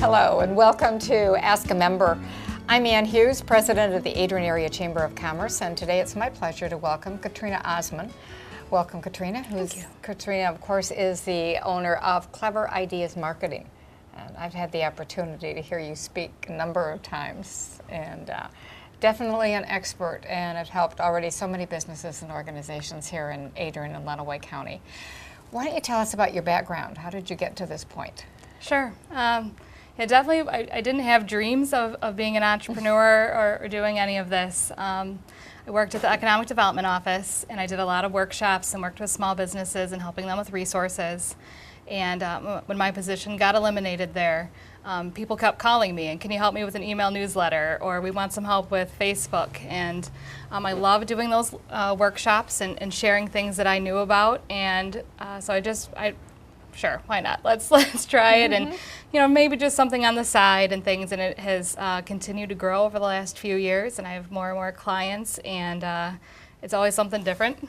Hello and welcome to Ask a Member. I'm Ann Hughes, President of the Adrian Area Chamber of Commerce, and today it's my pleasure to welcome Catrina Ossmann. Welcome, Catrina. Thank you. Catrina, of course, is the owner of Clever Ideas Marketing. And I've had the opportunity to hear you speak a number of times, and definitely an expert, and have helped already so many businesses and organizations here in Adrian and Lenawee County. Why don't you tell us about your background? How did you get to this point? Sure. Yeah, definitely, I didn't have dreams of being an entrepreneur or doing any of this. I worked at the Economic Development Office, and I did a lot of workshops and worked with small businesses and helping them with resources. And when my position got eliminated there, people kept calling me, and can you help me with an email newsletter, or we want some help with Facebook. And I love doing those workshops and sharing things that I knew about. And so sure, why not? Let's try it, and maybe just something on the side and things. And it has continued to grow over the last few years, and I have more and more clients, and it's always something different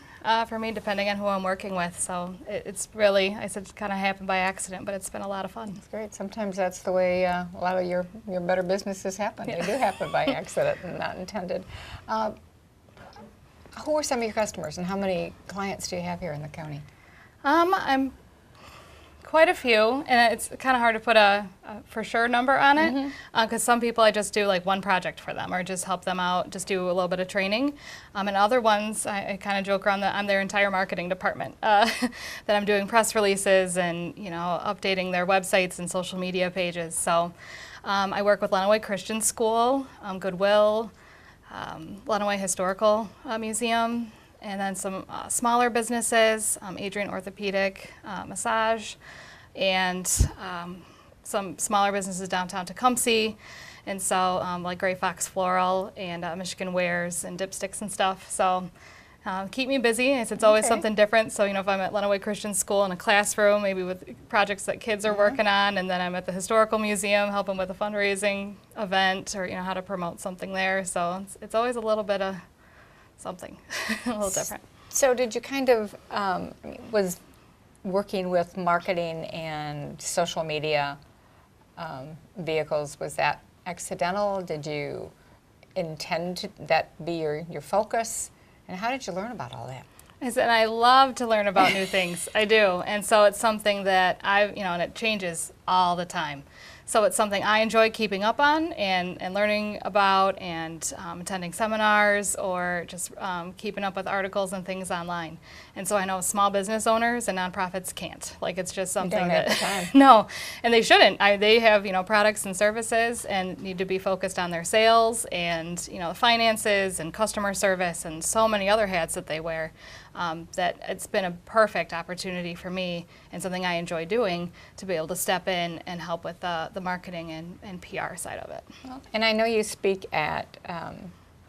for me, depending on who I'm working with. So it's really, I said, kind of happened by accident, but it's been a lot of fun. That's great. Sometimes that's the way a lot of your better businesses happen. Yeah. They do happen by accident and not intended. Who are some of your customers, and how many clients do you have here in the county? I'm quite a few, and it's kind of hard to put a for sure number on it, because some people I just do like one project for them, or just help them out, just do a little bit of training. And other ones, I kind of joke around that I'm their entire marketing department, that I'm doing press releases and updating their websites and social media pages. So I work with Lenawee Christian School, Goodwill, Lenawee Historical Museum, and then some smaller businesses, Adrian Orthopedic Massage, and some smaller businesses downtown Tecumseh, and so like Gray Fox Floral and Michigan Wares and dipsticks and stuff. So keep me busy. It's always something different. So if I'm at Lenawee Christian School in a classroom, maybe with projects that kids are working on, and then I'm at the Historical Museum helping with a fundraising event, or how to promote something there. So it's always a little bit of something a little different. So did you kind of, was working with marketing and social media vehicles, was that accidental? Did you intend that be your focus? And how did you learn about all that? I love to learn about new things. I do. And so it's something that and it changes all the time. So it's something I enjoy keeping up on and learning about, and attending seminars, or just keeping up with articles and things online. And so I know small business owners and nonprofits can't. Like, it's just something you don't have the time. No, and they shouldn't. They have products and services and need to be focused on their sales and the finances and customer service and so many other hats that they wear. That it's been a perfect opportunity for me, and something I enjoy doing, to be able to step in and help with the marketing and PR side of it. And I know you speak at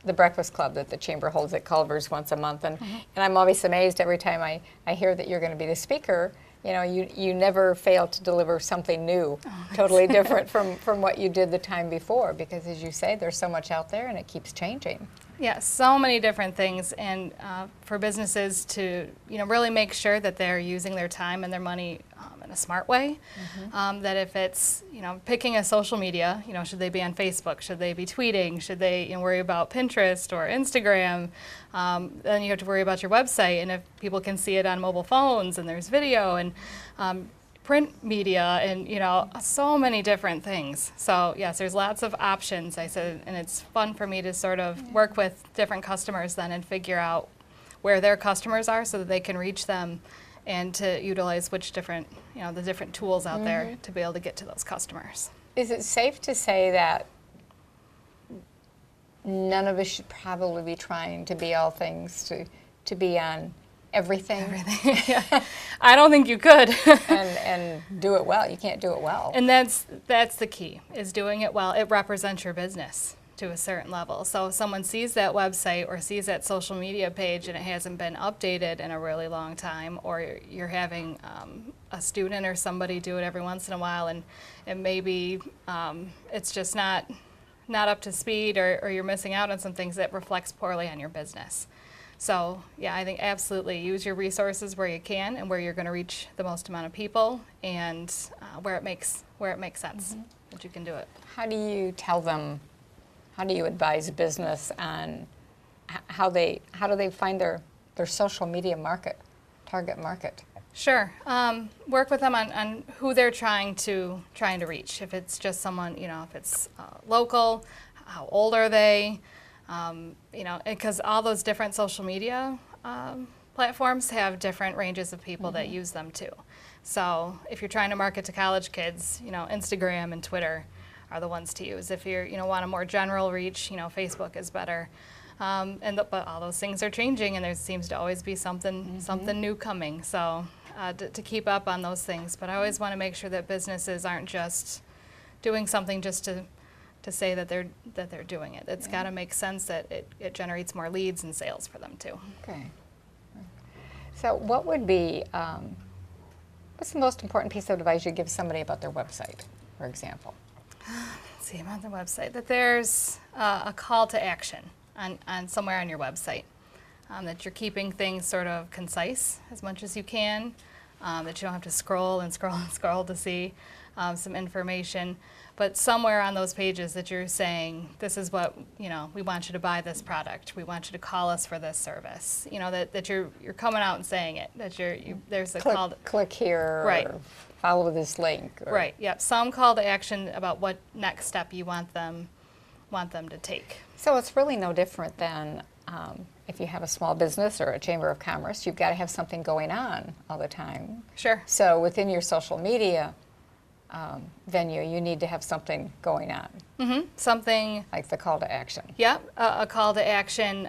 the Breakfast Club that the Chamber holds at Culver's once a month, and I'm always amazed every time I hear that you're going to be the speaker. You never fail to deliver something new, totally different from what you did the time before, because as you say, there's so much out there and it keeps changing. Yeah, so many different things, and for businesses to really make sure that they're using their time and their money in a smart way. That if it's picking a social media, should they be on Facebook? Should they be tweeting? Should they worry about Pinterest or Instagram? Then you have to worry about your website, and if people can see it on mobile phones, and there's video and print media, and so many different things. So yes, there's lots of options, I said, and it's fun for me to sort of work with different customers then and figure out where their customers are, so that they can reach them, and to utilize which different the different tools out there to be able to get to those customers. Is it safe to say that none of us should probably be trying to be all things, to be on everything? Yeah. I don't think you could. and do it well. You can't do it well. And that's the key, is doing it well. It represents your business to a certain level. So if someone sees that website or sees that social media page and it hasn't been updated in a really long time, or you're having a student or somebody do it every once in a while, and maybe it's just not up to speed, or you're missing out on some things, that reflects poorly on your business. So yeah, I think absolutely use your resources where you can, and where you're going to reach the most amount of people, and where it makes sense. that you can do it. How do you tell them, how do you advise business on how do they find their social media target market? Sure. Work with them on who they're trying to reach. If it's just someone, if it's local, how old are they? Because all those different social media platforms have different ranges of people that use them too. So if you're trying to market to college kids, Instagram and Twitter are the ones to use. If you're, want a more general reach, Facebook is better. But all those things are changing, and there seems to always be something new coming. So to keep up on those things. But I always want to make sure that businesses aren't just doing something just to say that they're doing it. It's got to make sense that it generates more leads and sales for them too. Okay. So what would be what's the most important piece of advice you give somebody about their website, for example? Let's see about the website, that there's a call to action on somewhere on your website, that you're keeping things sort of concise as much as you can, that you don't have to scroll and scroll and scroll to see some information, but somewhere on those pages that you're saying, this is what, we want you to buy this product, we want you to call us for this service, that you're coming out and saying it, that there's a call to click here, right, or follow this link. Or right, yep, some call to action about what next step you want them to take. So it's really no different than if you have a small business or a chamber of commerce, you've got to have something going on all the time. Sure. So within your social media venue, you need to have something going on. Mm-hmm. Something like the call to action. Yeah, a call to action,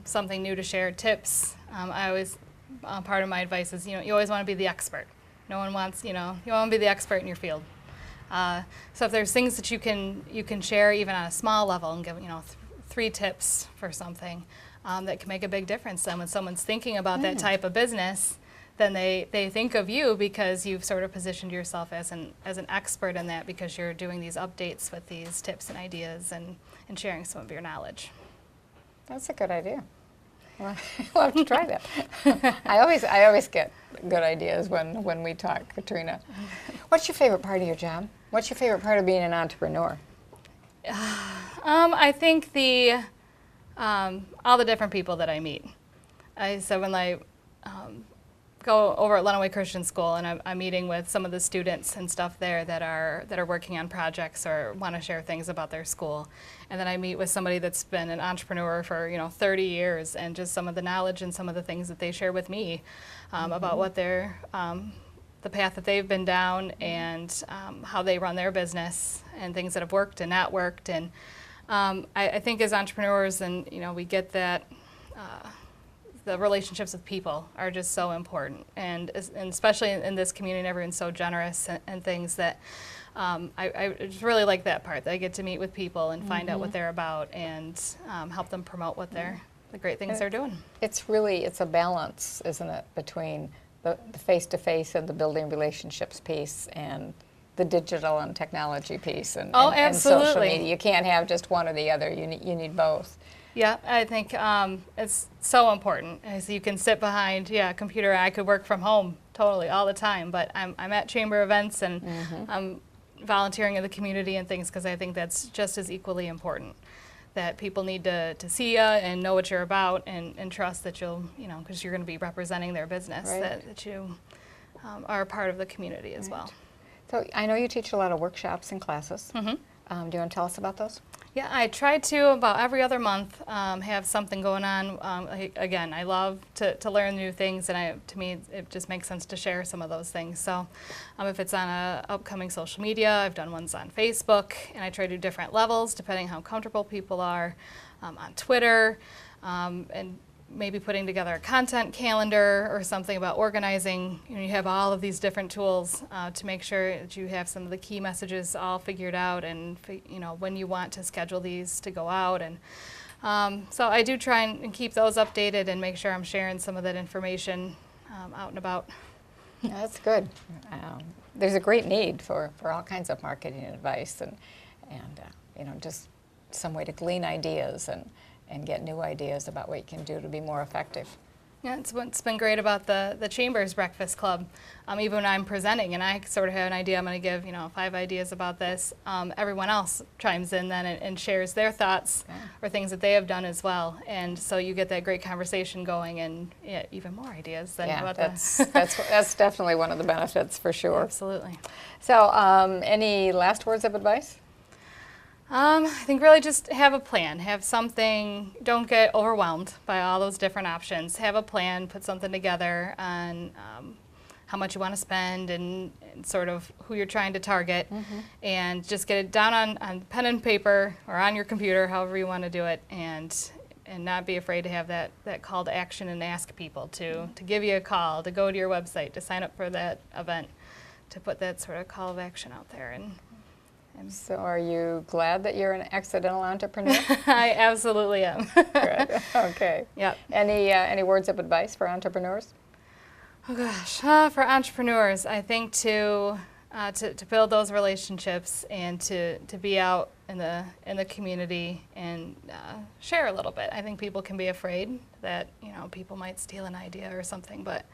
something new to share, tips. I always, part of my advice is, you always want to be the expert. No one wants, you want to be the expert in your field. So if there's things that you can share even on a small level and give, 3 tips for something that can make a big difference. Then when someone's thinking about that type of business, then they think of you because you've sort of positioned yourself as an expert in that, because you're doing these updates with these tips and ideas and sharing some of your knowledge. That's a good idea. Well, we'll have to try that. I always get good ideas when we talk, Catrina. What's your favorite part of your job? What's your favorite part of being an entrepreneur? I think all the different people that I meet. So when I go over at Lenawee Christian School, and I'm meeting with some of the students and stuff there that are working on projects or want to share things about their school, and then I meet with somebody that's been an entrepreneur for 30 years, and just some of the knowledge and some of the things that they share with me about what their the path that they've been down, and how they run their business, and things that have worked and not worked. And I think as entrepreneurs, and we get that. The relationships with people are just so important, and especially in this community, everyone's so generous and things that I just really like that part, that I get to meet with people and find out what they're about, and help them promote what the great things they're doing. It's a balance, isn't it, between the face-to-face and the building relationships piece, and the digital and technology piece, and social media. You can't have just one or the other. You need both. Yeah, I think it's so important. As you can sit behind, a computer. I could work from home totally all the time, but I'm at chamber events, and I'm volunteering in the community and things, because I think that's just as equally important. That people need to see you and know what you're about, and trust that you'll, because you're going to be representing their business, right, that you are a part of the community as well. So I know you teach a lot of workshops and classes. Do you want to tell us about those? Yeah, I try to, about every other month, have something going on. Again, I love to learn new things, and to me, it just makes sense to share some of those things. So if it's on a upcoming social media, I've done ones on Facebook, and I try to do different levels depending how comfortable people are, on Twitter, and maybe putting together a content calendar or something about organizing. You have all of these different tools to make sure that you have some of the key messages all figured out, and when you want to schedule these to go out. And so I do try and keep those updated and make sure I'm sharing some of that information out and about. Yeah, that's good. There's a great need for all kinds of marketing advice, and just some way to glean ideas and get new ideas about what you can do to be more effective. Yeah, it's what's been great about the Chamber's Breakfast Club. Even when I'm presenting and I sort of have an idea, I'm going to give 5 ideas about this, everyone else chimes in then and shares their thoughts or things that they have done as well. And so you get that great conversation going and even more ideas than what that's definitely one of the benefits for sure. Absolutely. So any last words of advice? I think really just have a plan, have something, don't get overwhelmed by all those different options. Have a plan, put something together on how much you want to spend and sort of who you're trying to target, and just get it down on pen and paper or on your computer, however you want to do it, and not be afraid to have that call to action and ask people to give you a call, to go to your website, to sign up for that event, to put that sort of call of action out there. And so are you glad that you're an accidental entrepreneur? I absolutely am. Good. Okay. Yep. Any words of advice for entrepreneurs? Oh gosh, for entrepreneurs, I think to build those relationships and to be out in the community and share a little bit. I think people can be afraid that people might steal an idea or something, but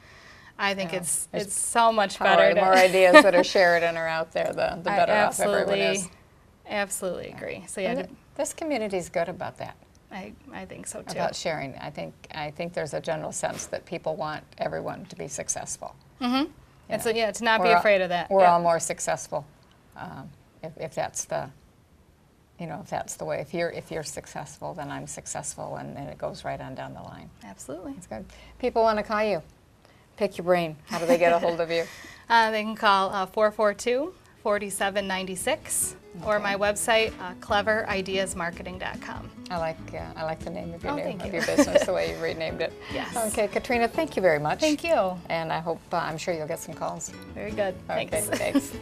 I think it's so much better. The more ideas that are shared and are out there, the better off everyone is. Absolutely agree. So this community is good about that. I think so too. About sharing. I think there's a general sense that people want everyone to be successful. Mm-hmm. And so to not be afraid of that. We're all more successful if that's the if that's the way. If you're successful, then I'm successful, and it goes right on down the line. Absolutely. That's good. People want to call you. Pick your brain. How do they get a hold of you? They can call 442-4796 or my website, cleverideasmarketing.com. I like the name of your your business, the way you renamed it. Yes. Okay, Catrina, thank you very much. Thank you. And I hope I'm sure you'll get some calls. Very good. Okay, Thanks. thanks.